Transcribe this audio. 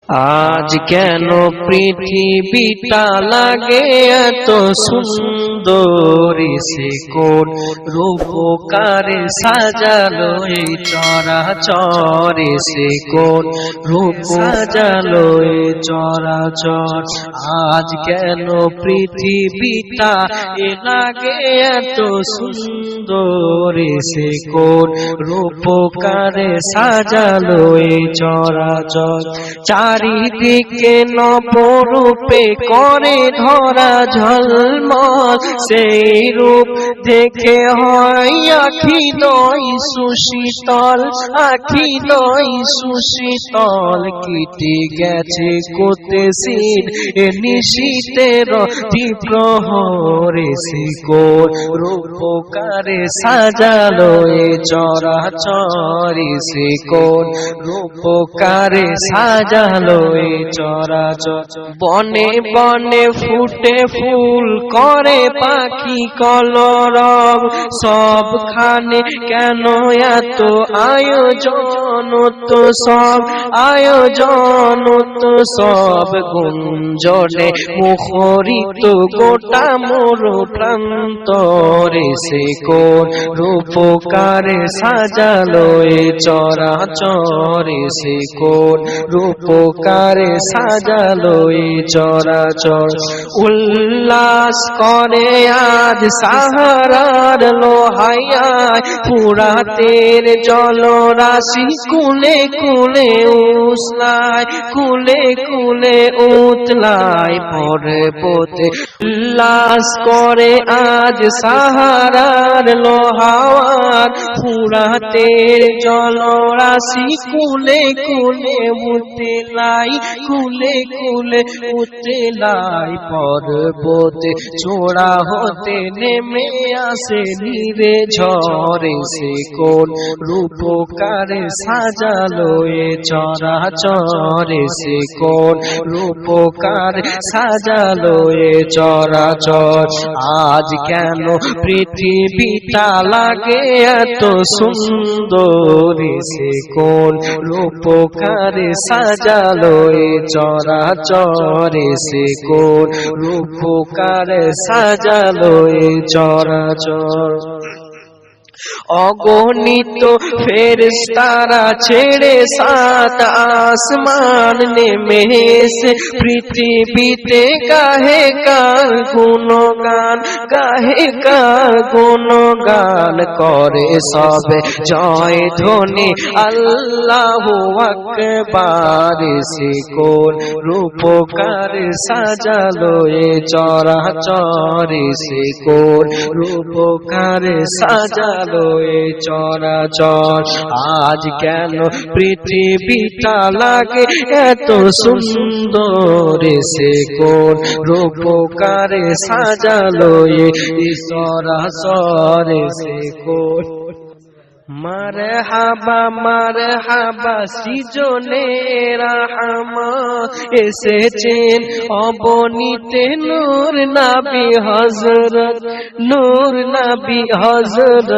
আজ কেন পৃথিবীটা লাগে এত সুন্দর, সে কোন রূপকারে সাজালো এই চরাচর, সে কোন রূপ সাজালো এই চরাচর। আজ কেন পৃথিবীটা লাগে এত সুন্দর, সে কোন রূপকারে সাজালো এই চরাচর। চারিদিকে নবরূপে করে ধরা ঝলমল, সেই রূপ দেখে হয় আখি নয় সুশীতল, আখি নয় সুশীতল। কেটে গেছে কোতেসিন এ নিশীতের দ্বিপ্রহরে, সে কোন রূপকারে সাজালো এ চরাচর, সে কোন রূপকারে সাজালো এ চরাচর। বনে বনে ফুটে ফুল করে পাখি কলরব, সবখানে কেন এত আয়োজন, তো সব আয়োজন, তো সব গুঞ্জনে মুখরিত গোটা মোর প্রান্তরে, সে কোন রূপকারে সাজালো এ চরাচর, সে কোন রূপকারে সাজালো এই চরাচর। উল্লাস করে আজ সাহারার লোহাইয়ায় ফুরাতের জলরাশি, কুলে কুলে উসলায়, কুলে কুলে উতলায় পর্বতে। উল্লাস করে আজ সাহারার লোহাওয়ার ফুরাতের জলরাশি, কুলে কুলে উতলাই, কুলে কুলে উতলাই পর্বতে। চূড়া হতে নেমে আসে নীরে ঝরে, সে কোন রূপকারে সাজালো এ চরাচর, সে কোন রূপকারে সাজালো এ চরাচর। আজ কেন পৃথিবীটা লাগে এত সুন্দর, সে কোন রূপকারে সাজালো এ চরাচর, সে কোন রূপকারে সাজালো এ চরাচর। অগণিত ফেরেশতারা ছেড়ে সাত আসমান নেমে এসে পৃথিবীতে গাহে কার গুণগান, গাহে কার গুণগান। করে সবে জয় ধ্বনি আল্লাহু আকবার, সে কোন রূপকার সাজালো এ চরাচর, সে কোন রূপকার সাজালো এ চরাচর। আজ কেন পৃথিবীটা লাগে এত সুন্দর, সে কোন রূপকারে সাজালো এ চরাচর, সে কোন। মারহাবা মারহাবা সৃজনে রাহমা, এসেছেন অবনীতে নূর নবী হযরত, নূর নবী হযরত।